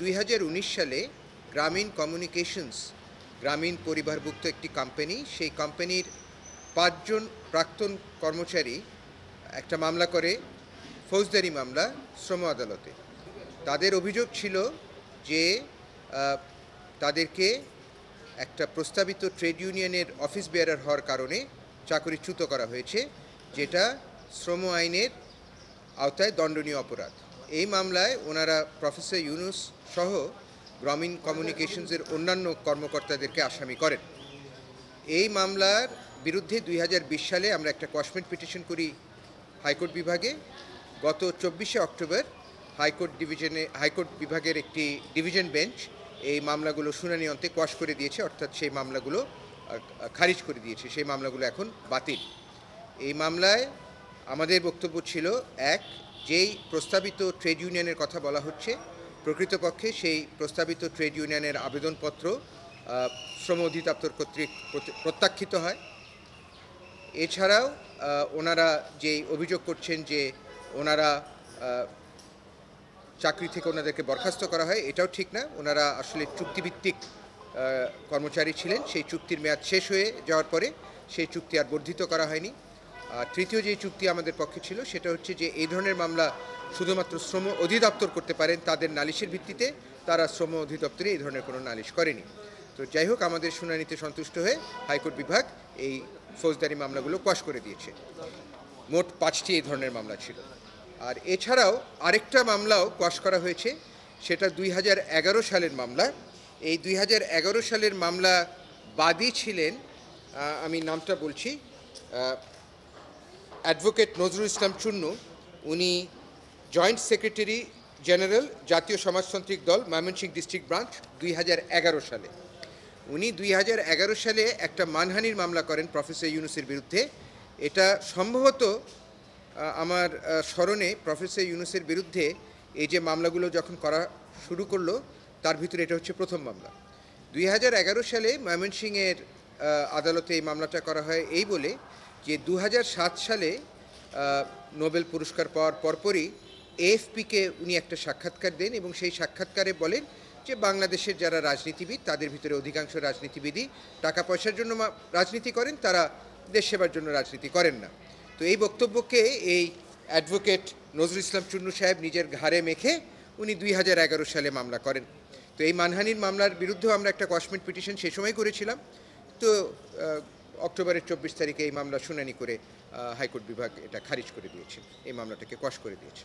2019 সালে গ্রামীণ কমিউনিকেশনস, গ্রামীণ পরিবারভুক্ত একটি কোম্পানি, সেই কোম্পানির 5 জন প্রাক্তন কর্মচারী একটা মামলা করে, ফৌজদারি মামলা, শ্রম আদালতে। তাদের অভিযোগ ছিল যে তাদেরকে একটা প্রস্তাবিত ট্রেড ইউনিয়নের অফিস বেয়ারার হওয়ার কারণে চাকরিচ্যুত করা হয়েছে, যেটা শ্রম আইনের আওতায় দণ্ডনীয় অপরাধ। এই মামলায় ওনারা প্রফেসর ইউনুস সহ গ্রামীণ কমিউনিকেশনসের অন্যান্য কর্মকর্তাদেরকে আসামি করেন। এই মামলার বিরুদ্ধে 2020 সালে আমরা একটা কোয়াশমেন্ট পিটিশন করি হাইকোর্ট বিভাগে। গত 24শে অক্টোবর হাইকোর্ট বিভাগের একটি ডিভিশন বেঞ্চ এই মামলাগুলো শুনানি অন্তে কোয়াশ করে দিয়েছে, অর্থাৎ সেই মামলাগুলো খারিজ করে দিয়েছে, সেই মামলাগুলো এখন বাতিল। এই মামলায় আমাদের বক্তব্য ছিল, এক, যেই প্রস্তাবিত ট্রেড ইউনিয়নের কথা বলা হচ্ছে, প্রকৃতপক্ষে সেই প্রস্তাবিত ট্রেড ইউনিয়নের আবেদনপত্র শ্রম অধিদপ্তর কর্তৃক প্রত্যাখ্যিত হয়। এছাড়াও ওনারা যেই অভিযোগ করছেন যে ওনারা চাকরি থেকে ওনাদেরকে বরখাস্ত করা হয়, এটাও ঠিক না। ওনারা আসলে চুক্তিভিত্তিক কর্মচারী ছিলেন। সেই চুক্তির মেয়াদ শেষ হয়ে যাওয়ার পরে সেই চুক্তি আর বর্ধিত করা হয়নি। আর তৃতীয় যে চুক্তি আমাদের পক্ষে ছিল, সেটা হচ্ছে যে এই ধরনের মামলা শুধুমাত্র শ্রম অধিদপ্তর করতে পারেন, তাদের নালিশের ভিত্তিতে। তারা শ্রম অধিদপ্তরে এই ধরনের কোনো নালিশ করেনি। তো যাই হোক, আমাদের শুনানিতে সন্তুষ্ট হয়ে হাইকোর্ট বিভাগ এই ফৌজদারি মামলাগুলো কোয়াশ করে দিয়েছে। মোট 5টি এই ধরনের মামলা ছিল। আর এছাড়াও আরেকটা মামলাও কোয়াশ করা হয়েছে, সেটা 2011 সালের মামলা। এই 2011 সালের মামলা বাদী ছিলেন, আমি নামটা বলছি, অ্যাডভোকেট নজরুল ইসলাম চুন্নু। উনি জয়েন্ট সেক্রেটারি জেনারেল, জাতীয় সমাজতান্ত্রিক দল, ময়মনসিংহ ডিস্ট্রিক্ট ব্রাঞ্চ, 2011 সালে। উনি 2011 সালে একটা মানহানির মামলা করেন প্রফেসর ইউনুসের বিরুদ্ধে। এটা সম্ভবত আমার স্মরণে প্রফেসর ইউনুসের বিরুদ্ধে এই যে মামলাগুলো যখন করা শুরু করলো, তার ভিতরে এটা হচ্ছে প্রথম মামলা। 2011 সালে ময়মনসিংহের আদালতে এই মামলাটা করা হয় এই বলে যে 2007 সালে নোবেল পুরস্কার পাওয়ার পরপরই এএফপিকে উনি একটা সাক্ষাৎকার দেন, এবং সেই সাক্ষাৎকারে বলেন যে বাংলাদেশের যারা রাজনীতিবিদ, তাদের ভিতরে অধিকাংশ রাজনীতিবিদই টাকা পয়সার জন্য রাজনীতি করেন, তারা দেশ সেবার জন্য রাজনীতি করেন না। তো এই বক্তব্যকে এই অ্যাডভোকেট নজরুল ইসলাম চুন্নু সাহেব নিজের ঘাড়ে মেখে উনি 2011 সালে মামলা করেন। তো এই মানহানির মামলার বিরুদ্ধেও আমরা একটা কোয়াশমেন্ট পিটিশন সে সময় করেছিলাম। তো অক্টোবরের 24 তারিখে এই মামলা শুনানি করে হাইকোর্ট বিভাগ এটা খারিজ করে দিয়েছে, এই মামলাটাকে কোয়াশ করে দিয়েছে।